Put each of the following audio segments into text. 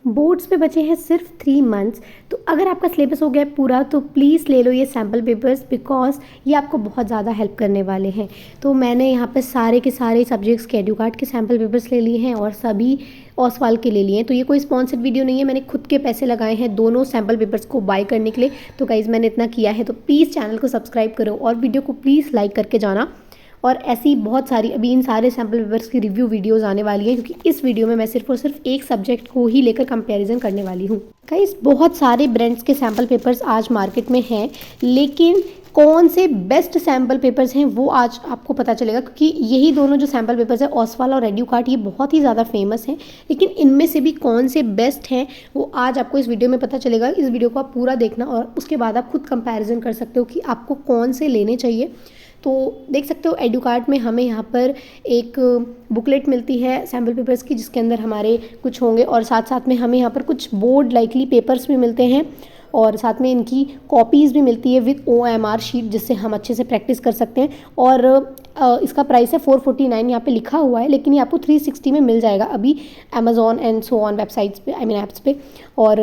Boards पे बचे हैं सिर्फ 3 मंथ्स। तो अगर आपका सिलेबस हो गया है पूरा तो प्लीज़ ले लो ये सैम्पल पेपर्स, बिकॉज ये आपको बहुत ज़्यादा हेल्प करने वाले हैं। तो मैंने यहाँ पे सारे के सारे सब्जेक्ट्स के एडुकार्ड के सैम्पल पेपर्स ले लिए हैं और सभी ओसवाल के ले लिए हैं। तो ये कोई स्पॉन्सर्ड वीडियो नहीं है, मैंने खुद के पैसे लगाए हैं दोनों सैम्पल पेपर्स को बाय करने के लिए। तो गाइज़ मैंने इतना किया है, तो प्लीज़ चैनल को सब्सक्राइब करो और वीडियो को प्लीज़ लाइक करके जाना। और ऐसी बहुत सारी अभी इन सारे सैम्पल पेपर्स की रिव्यू वीडियोस आने वाली हैं, क्योंकि इस वीडियो में मैं सिर्फ और सिर्फ एक सब्जेक्ट को ही लेकर कंपैरिजन करने वाली हूँ। गाइस बहुत सारे ब्रांड्स के सैम्पल पेपर्स आज मार्केट में हैं, लेकिन कौन से बेस्ट सैम्पल पेपर्स हैं वो आज आपको पता चलेगा, क्योंकि यही दोनों जो सैम्पल पेपर्स हैं ओसवाल और एडुकार्ड, ये बहुत ही ज़्यादा फेमस हैं। लेकिन इनमें से भी कौन से बेस्ट हैं वो आज आपको इस वीडियो में पता चलेगा। इस वीडियो को आप पूरा देखना और उसके बाद आप खुद कंपैरिजन कर सकते हो कि आपको कौन से लेने चाहिए। तो देख सकते हो एडुकार्ड में हमें यहाँ पर एक बुकलेट मिलती है सैम्पल पेपर्स की, जिसके अंदर हमारे कुछ होंगे और साथ साथ में हमें यहाँ पर कुछ बोर्ड लाइकली पेपर्स भी मिलते हैं और साथ में इनकी कॉपीज़ भी मिलती है विद OMR शीट, जिससे हम अच्छे से प्रैक्टिस कर सकते हैं। और इसका प्राइस है 449 यहाँ पे लिखा हुआ है, लेकिन ये आपको 360 में मिल जाएगा अभी Amazon and so on websites पे, आई मीन ऐप्स पे। और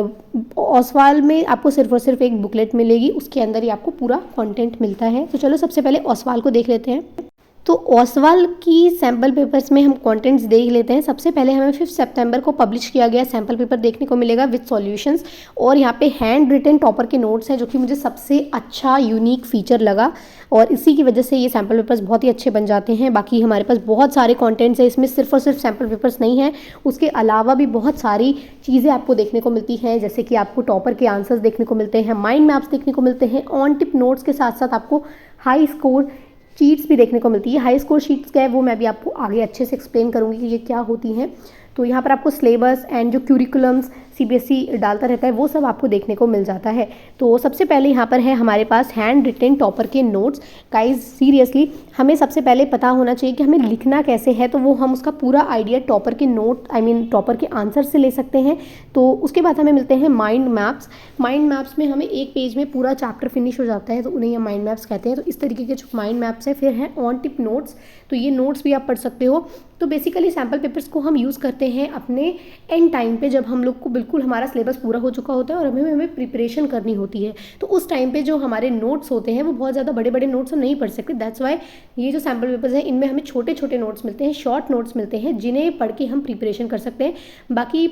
ओसवाल में आपको सिर्फ और सिर्फ एक बुकलेट मिलेगी, उसके अंदर ही आपको पूरा कंटेंट मिलता है। तो चलो सबसे पहले ओसवाल को देख लेते हैं। तो ओसवाल की सैम्पल पेपर्स में हम कंटेंट्स देख लेते हैं। सबसे पहले हमें 5 सितंबर को पब्लिश किया गया सैम्पल पेपर देखने को मिलेगा विद सॉल्यूशंस, और यहाँ पे हैंड रिटन टॉपर के नोट्स हैं, जो कि मुझे सबसे अच्छा यूनिक फीचर लगा और इसी की वजह से ये सैम्पल पेपर्स बहुत ही अच्छे बन जाते हैं। बाकी हमारे पास बहुत सारे कंटेंट्स हैं, इसमें सिर्फ और सिर्फ सैम्पल पेपर्स नहीं हैं, उसके अलावा भी बहुत सारी चीज़ें आपको देखने को मिलती हैं, जैसे कि आपको टॉपर के आंसर्स देखने को मिलते हैं, माइंड मैप्स देखने को मिलते हैं, ऑन टिप नोट्स के साथ साथ आपको हाई स्कोर शीट्स भी देखने को मिलती है। हाई स्कोर शीट्स क्या है वो मैं भी आपको आगे अच्छे से एक्सप्लेन करूँगी कि ये क्या होती हैं। तो यहाँ पर आपको सिलेबस एंड जो क्यूरिकुलम्स CBSE डालता रहता है वो सब आपको देखने को मिल जाता है। तो सबसे पहले यहाँ पर है हमारे पास हैंड रिटन टॉपर के नोट्स। गाइज सीरियसली हमें सबसे पहले पता होना चाहिए कि हमें लिखना कैसे है, तो वो हम उसका पूरा आइडिया टॉपर के नोट आई मीन टॉपर के आंसर से ले सकते हैं। तो उसके बाद हमें मिलते हैं माइंड मैप्स। माइंड मैप्स में हमें एक पेज में पूरा चैप्टर फिनिश हो जाता है, तो उन्हें हम माइंड मैप्स कहते हैं। तो इस तरीके के जो माइंड मैप्स हैं, फिर हैं ऑन टिप नोट्स, तो ये नोट्स भी आप पढ़ सकते हो। तो बेसिकली सैम्पल पेपर्स को हम यूज़ करते हैं अपने एंड टाइम पे, जब हम लोग को बिल्कुल हमारा सिलेबस पूरा हो चुका होता है और हमें प्रिपरेशन करनी होती है। तो उस टाइम पे जो हमारे नोट्स होते हैं वो बहुत ज़्यादा बड़े बड़े नोट्स हम नहीं पढ़ सकते। दैट्स वाई ये जो सैम्पल पेपर्स हैं इनमें हमें छोटे छोटे नोट्स मिलते हैं, शॉर्ट नोट्स मिलते हैं, जिन्हें पढ़ के हम प्रिपरेशन कर सकते हैं। बाकी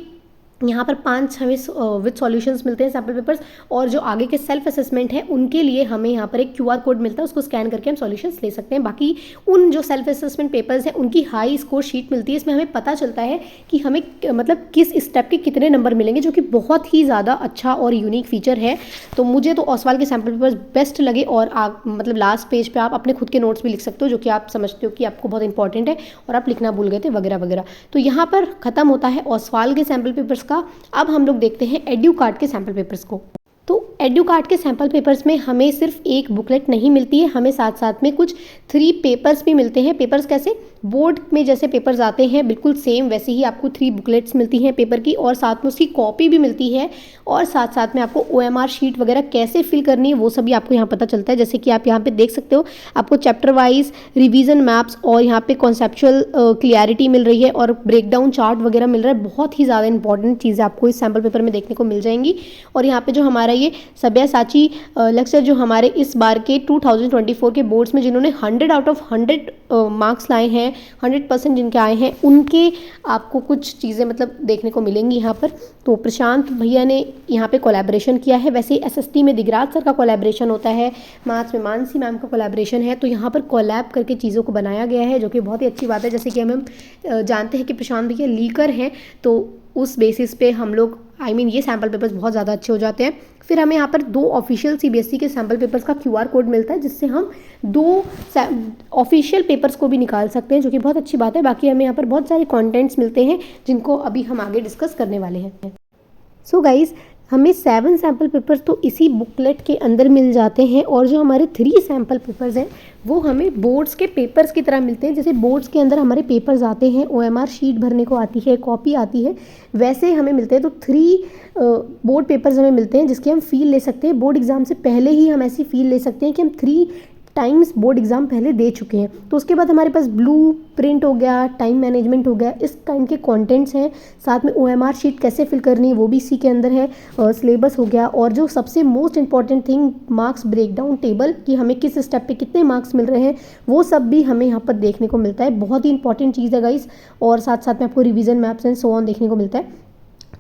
यहाँ पर 5 हमें विद सॉल्यूशंस मिलते हैं सैम्पल पेपर्स, और जो आगे के सेल्फ असेसमेंट है उनके लिए हमें यहाँ पर एक QR कोड मिलता है, उसको स्कैन करके हम सॉल्यूशंस ले सकते हैं। बाकी उन जो सेल्फ असेसमेंट पेपर्स हैं उनकी हाई स्कोर शीट मिलती है, इसमें हमें पता चलता है कि हमें मतलब किस स्टेप के कितने नंबर मिलेंगे, जो कि बहुत ही ज़्यादा अच्छा और यूनिक फीचर है। तो मुझे तो ओसवाल के सैम्पल पेपर्स बेस्ट लगे, और मतलब लास्ट पेज पर आप अपने खुद के नोट्स भी लिख सकते हो, जो कि आप समझते हो कि आपको बहुत इंपॉर्टेंट है और आप लिखना भूल गए थे वगैरह वगैरह। तो यहाँ पर ख़त्म होता है ओसवाल के सैम्पल पेपर्स का। अब हम लोग देखते हैं एडुकार्ड के सैम्पल पेपर्स को। तो एडुकार्ड के सैम्पल पेपर्स में हमें सिर्फ एक बुकलेट नहीं मिलती है, हमें साथ साथ में कुछ 3 पेपर्स भी मिलते हैं। पेपर्स कैसे, बोर्ड में जैसे पेपर्स आते हैं बिल्कुल सेम वैसे ही आपको 3 बुकलेट्स मिलती हैं पेपर की, और साथ में उसकी कॉपी भी मिलती है, और साथ साथ में आपको OMR शीट वगैरह कैसे फिल करनी है वो सभी आपको यहाँ पता चलता है। जैसे कि आप यहाँ पे देख सकते हो, आपको चैप्टर वाइज रिवीजन मैप्स और यहाँ पे कॉन्सेप्चुअल क्लियरिटी मिल रही है, और ब्रेकडाउन चार्ट वगैरह मिल रहा है। बहुत ही ज़्यादा इंपॉर्टेंट चीज़ें आपको इस सैम्पल पेपर में देखने को मिल जाएंगी। और यहाँ पे जो हमारा ये सब्यासाची लेक्चर जो हमारे इस बार के 2024 के बोर्ड्स में जिन्होंने 100 आउट ऑफ 100 मार्क्स लाए हैं, 100% जिनके आए हैं, उनके आपको कुछ चीज़ें मतलब देखने को मिलेंगी यहाँ पर। तो प्रशांत भैया ने यहाँ पे कोलैबोरेशन किया है, वैसे SST में दिगराज सर का कोलैबोरेशन होता है, मैथ्स में मानसी मैम का कोलैबोरेशन है। तो यहाँ पर कोलैब करके चीज़ों को बनाया गया है, जो कि बहुत ही अच्छी बात है। जैसे कि हम जानते हैं कि प्रशांत भैया लीकर हैं, तो उस बेसिस पे हम लोग ये सैम्पल पेपर्स बहुत ज़्यादा अच्छे हो जाते हैं। फिर हमें यहाँ पर 2 ऑफिशियल CBSE के सैम्पल पेपर्स का QR कोड मिलता है, जिससे हम 2 ऑफिशियल पेपर्स को भी निकाल सकते हैं, जो कि बहुत अच्छी बात है। बाकी हमें यहाँ पर बहुत सारे कंटेंट्स मिलते हैं, जिनको अभी हम आगे डिस्कस करने वाले हैं। सो गाइज हमें 7 सैम्पल पेपर्स तो इसी बुकलेट के अंदर मिल जाते हैं, और जो हमारे 3 सैम्पल पेपर्स हैं वो हमें बोर्ड्स के पेपर्स की तरह मिलते हैं। जैसे बोर्ड्स के अंदर हमारे पेपर्स आते हैं, OMR शीट भरने को आती है, कॉपी आती है, वैसे हमें मिलते हैं। तो 3 बोर्ड पेपर्स हमें मिलते हैं, जिसकी हम फील ले सकते हैं। बोर्ड एग्जाम से पहले ही हम ऐसी फील ले सकते हैं कि हम 3 टाइम्स बोर्ड एग्ज़ाम पहले दे चुके हैं। तो उसके बाद हमारे पास ब्लू प्रिंट हो गया, टाइम मैनेजमेंट हो गया, इस काइंड के कंटेंट्स हैं। साथ में OMR शीट कैसे फिल करनी है वो भी इसी के अंदर है। सिलेबस हो गया, और जो सबसे most important thing marks breakdown table, कि हमें किस स्टेप पे कितने मार्क्स मिल रहे हैं, वो सब भी हमें यहाँ पर देखने को मिलता है। बहुत ही इंपॉर्टेंट चीज़ है गाइस। और साथ साथ में आपको revision maps and so on देखने को मिलता है।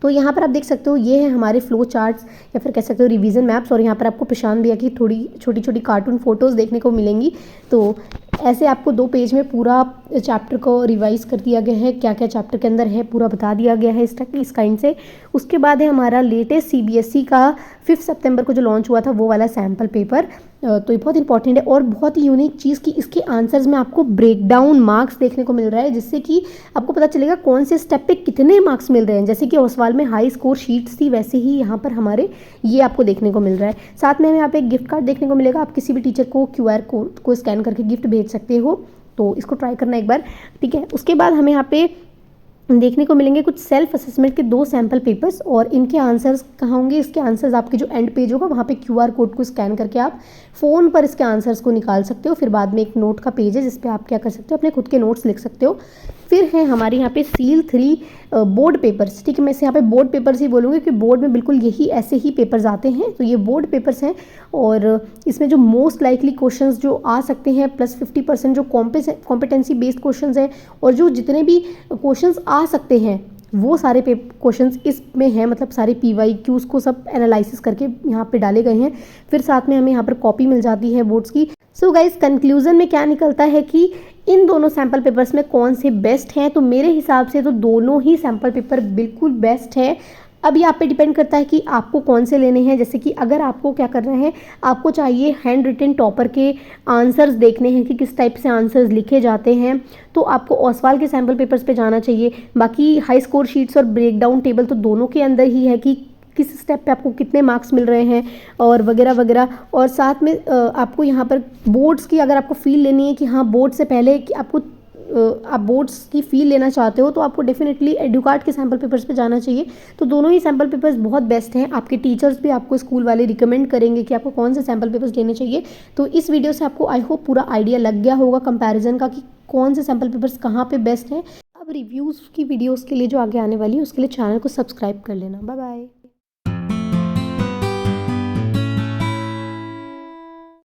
तो यहाँ पर आप देख सकते हो ये है हमारे फ्लो चार्ट्स या फिर कह सकते हो रिवीजन मैप्स। और यहाँ पर आपको प्रशांत भैया की थोड़ी छोटी छोटी कार्टून फोटोज़ देखने को मिलेंगी। तो ऐसे आपको 2 पेज में पूरा चैप्टर को रिवाइज कर दिया गया है, क्या क्या चैप्टर के अंदर है पूरा बता दिया गया है इस काइंड से। उसके बाद है हमारा लेटेस्ट CBSE का 5 सितंबर को जो लॉन्च हुआ था वो वाला सैम्पल पेपर। तो ये बहुत इंपॉर्टेंट है। और बहुत ही यूनिक चीज़ कि इसके आंसर्स में आपको ब्रेकडाउन मार्क्स देखने को मिल रहा है, जिससे कि आपको पता चलेगा कौन से स्टेप पे कितने मार्क्स मिल रहे हैं। जैसे कि ओसवाल में हाई स्कोर शीट्स थी, वैसे ही यहाँ पर हमारे ये आपको देखने को मिल रहा है। साथ में हमें यहाँ पे एक गिफ्ट कार्ड देखने को मिलेगा। आप किसी भी टीचर को QR कोड को स्कैन करके गिफ्ट भेज सकते हो। तो इसको ट्राई करना एक बार, ठीक है। उसके बाद हमें यहाँ पे देखने को मिलेंगे कुछ सेल्फ असेसमेंट के 2 सैम्पल पेपर्स, और इनके आंसर्स कहाँ होंगे, इसके आंसर्स आपके जो एंड पेज होगा वहाँ पे QR कोड को स्कैन करके आप फ़ोन पर इसके आंसर्स को निकाल सकते हो। फिर बाद में एक नोट का पेज है जिस पे आप क्या कर सकते हो, अपने खुद के नोट्स लिख सकते हो। फिर है हमारे यहाँ पे सील 3 बोर्ड पेपर्स, ठीक है। मैं इसे यहाँ पे बोर्ड पेपर्स ही बोलूँगी क्योंकि बोर्ड में बिल्कुल यही ऐसे ही पेपर्स आते हैं। तो ये बोर्ड पेपर्स हैं, और इसमें जो मोस्ट लाइकली क्वेश्चंस जो आ सकते हैं प्लस 50% जो कॉम्पिटेंसी बेस्ड क्वेश्चंस हैं, और जो जितने भी क्वेश्चंस आ सकते हैं वो सारे क्वेश्चंस इसमें हैं। मतलब सारे PYQs को सब एनालिसिस करके यहाँ पे डाले गए हैं। फिर साथ में हमें यहाँ पर कॉपी मिल जाती है बोर्ड्स की। सो गाइस, कंक्लूजन में क्या निकलता है कि इन दोनों सैम्पल पेपर्स में कौन से बेस्ट हैं। तो मेरे हिसाब से तो दोनों ही सैम्पल पेपर बिल्कुल बेस्ट है। अब ये आप पे डिपेंड करता है कि आपको कौन से लेने हैं। जैसे कि अगर आपको क्या करना है, आपको चाहिए हैंड रिटन टॉपर के आंसर्स देखने हैं कि किस टाइप से आंसर्स लिखे जाते हैं, तो आपको ओसवाल के सैम्पल पेपर्स पे जाना चाहिए। बाकी हाई स्कोर शीट्स और ब्रेकडाउन टेबल तो दोनों के अंदर ही है कि किस स्टेप पे आपको कितने मार्क्स मिल रहे हैं और वगैरह वगैरह। और साथ में आपको यहाँ पर बोर्ड्स की अगर आपको फील लेनी है कि हाँ बोर्ड से पहले कि आपको आप बोर्ड्स की फील लेना चाहते हो, तो आपको डेफिनेटली एडुकार्ट के सैम्पल पेपर्स पे जाना चाहिए। तो दोनों ही सैम्पल पेपर्स बहुत बेस्ट हैं। आपके टीचर्स भी आपको स्कूल वाले रिकमेंड करेंगे कि आपको कौन से सैम्पल पेपर्स लेने चाहिए। तो इस वीडियो से आपको आई होप पूरा आइडिया लग गया होगा कंपैरिजन का कि कौन से सैम्पल पेपर्स कहाँ पे बेस्ट हैं। अब रिव्यूज़ की वीडियोज़ के लिए जो आगे आने वाली है उसके लिए चैनल को सब्सक्राइब कर लेना। Bye bye.